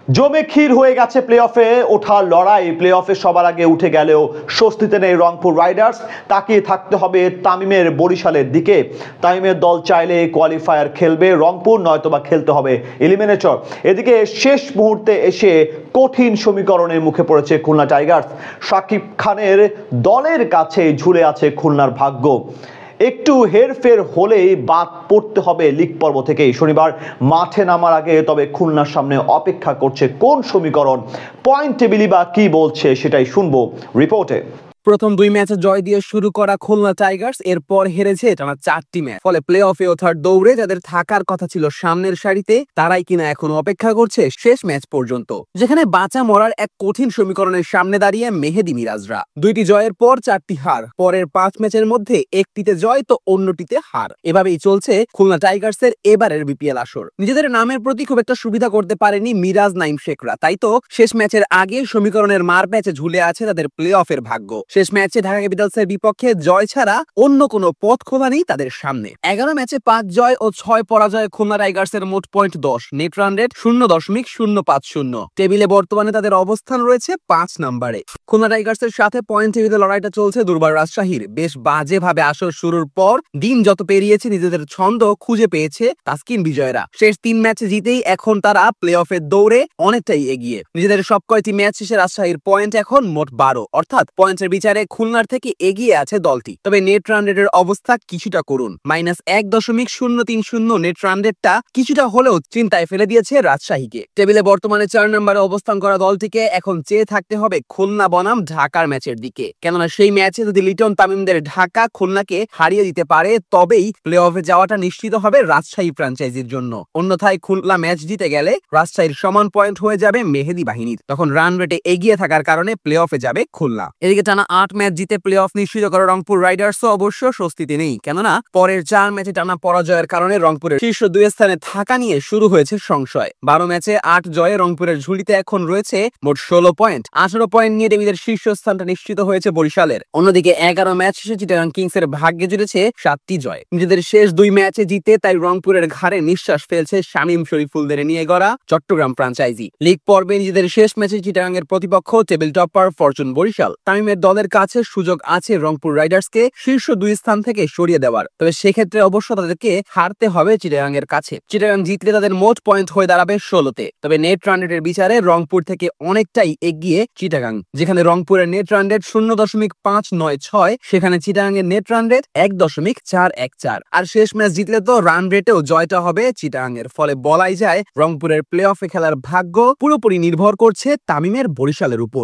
জমে ক্ষীর হয়ে গেছে প্লে অফে ওঠার লড়াই। প্লে অফে সবার আগে উঠে গেলেও স্বস্তিতে নেই রংপুর রাইডার্স। তাকিয়ে থাকতে হবে তামিমের বরিশালের দিকে। তামিমের দল চাইলে কোয়ালিফায়ার খেলবে রংপুর, নয়তোবা খেলতে হবে এলিমিনেটর। এদিকে শেষ মুহূর্তে এসে কঠিন সমীকরণের মুখে পড়েছে খুলনা টাইগার্স। শাকিব খানের দলের কাছে ঝুলে আছে খুলনার ভাগ্য। একটু হেরফের হলেই বাদ পড়তে হবে লিগ পর্ব থেকেই। শনিবার মাঠে নামার আগে তবে খুলনার সামনে অপেক্ষা করছে কোন সমীকরণ, পয়েন্ট টেবিলই বা কি বলছে সেটাই শুনবো রিপোর্টে। প্রথম দুই ম্যাচে জয় দিয়ে শুরু করা খুলনা টাইগার্স এরপর হেরেছে টানা 4টি ম্যাচ। ফলে প্লে অফে ওঠার দৌড়ে যাদের থাকার কথা ছিল সামনের সারিতে, তারাই কিনা এখন অপেক্ষা করছে শেষ ম্যাচ পর্যন্ত, যেখানে বাঁচা মরার এক কঠিন সমীকরণের সামনে দাঁড়িয়ে মেহেদী মিরাজরা। 2টি জয়ের পর 4টি হার, পরের 5 ম্যাচের মধ্যে 1টিতে জয় তো অন্যটিতে হার। এভাবেই চলছে খুলনা টাইগার্সের এবারের বিপিএল আসর। নিজেদের নামের প্রতি খুব একটা সুবিধা করতে পারেনি মিরাজ নাইম শেখরা, তাই তো শেষ ম্যাচের আগে সমীকরণের মার প্যাচে ঝুলে আছে তাদের প্লে অফের ভাগ্য। শেষ ম্যাচে ঢাকা ক্যাপিটালসের বিপক্ষে জয় ছাড়া অন্য কোনো পথ খোলা নেই তাদের সামনে। 11 ম্যাচে 5 জয় ও 6 পরাজয় খুলনা টাইগার্সের মোট পয়েন্ট 10, নেট রান রেট 0.050। টেবিলে বর্তমানে তাদের অবস্থান রয়েছে 5 নম্বরে। খুলনা টাইগার্সের সাথে পয়েন্ট টেবিলে লড়াইটা চলছে দুর্বার রাজশাহীর। বেশ বাজেভাবে আসর শুরুর পর দিন যত পেরিয়েছে নিজেদের ছন্দ খুঁজে পেয়েছে তাসকিন বিজয়রা। শেষ 3 ম্যাচে জিতেই এখন তারা প্লে অফের দৌড়ে অনেকটাই এগিয়ে। নিজেদের সব কয়টি ম্যাচ শেষে রাজশাহীর পয়েন্ট এখন মোট 12, অর্থাৎ পয়েন্টের বিচারে খুলনার থেকে এগিয়ে আছে দলটি। তবে নেট রান রেটের অবস্থা কিছুটা করুন। -1.030 নেট রান রেটটা কিছুটা হলেও চিন্তায় ফেলে দিয়েছে রাজশাহীকে। টেবিলে বর্তমানে 4 নম্বরে অবস্থান করা দলটিকে এখন চেয়ে থাকতে হবে খুলনা বনাম ঢাকার ম্যাচের দিকে। কেননা সেই ম্যাচে যদি লিটন তামিমদের ঢাকা খুলনাকে হারিয়ে দিতে পারে, তবেই প্লে অফে যাওয়াটা নিশ্চিত হবে রাজশাহী ফ্র্যাঞ্চাইজির জন্য। অন্যথায় খুলনা ম্যাচ জিতে গেলে রাজশাহীর সমান পয়েন্ট হয়ে যাবে মেহেদী বাহিনীর। তখন রান রেটে এগিয়ে থাকার কারণে প্লে অফে যাবে খুলনা। এদিকে টানা 8 ম্যাচ জিতে প্লে অফ নিশ্চিত করা রংপুর রাইডার্সও অবশ্য স্বস্তিতে নেই। কেননা পরের 4 ম্যাচে টানা পরাজয়ের কারণে রংপুরের শীর্ষ 2 স্থানে থাকা নিয়ে শুরু হয়েছে সংশয়। 12 ম্যাচে 8 জয়ে রংপুরের ঝুলিতে এখন রয়েছে মোট 16 পয়েন্ট। 18 পয়েন্ট নিয়ে টেবিলের শীর্ষ স্থানটা নিশ্চিত হয়েছে বরিশালের। অন্যদিকে 11 ম্যাচ শেষে চিটাগাং কিংসের ভাগ্যে জুড়েছে 7টি জয়। নিজেদের শেষ 2 ম্যাচে জিতে তাই রংপুরের ঘাড়ে নিঃশ্বাস ফেলছে শামীম শরীফুলদের নিয়ে গড়া চট্টগ্রাম ফ্র্যাঞ্চাইজি। লিগ পর্বে নিজেদের শেষ ম্যাচে চিটাগাং এর প্রতিপক্ষ টেবিল টপার ফরচুন বরিশাল। তামিমের দলের কাছে সুযোগ আছে রংপুর রাইডার্সকে শীর্ষ 2 স্থান থেকে সরিয়ে দেওয়ার। তবে সেক্ষেত্রে অবশ্য তাদেরকে হারতে হবে চিটাগাং এর কাছে। চিটাগাং জিতলে তাদের মোট পয়েন্ট হয়ে দাঁড়াবে 16তে। তবে নেট রান রেটের বিচারে রংপুর থেকে অনেকটাই এগিয়ে চিটাগাং। যেখানে রংপুরের নেট রান রেট 0.596, সেখানে চিটাগাং এর নেট রান রেট 1.414। আর শেষ ম্যাচ জিতলে তো রান রেটেও জয়টা হবে চিটাগাং এর। ফলে বলাই যায় রংপুরের প্লে অফে খেলার ভাগ্য পুরোপুরি নির্ভর করছে তামিমের বরিশালের উপর।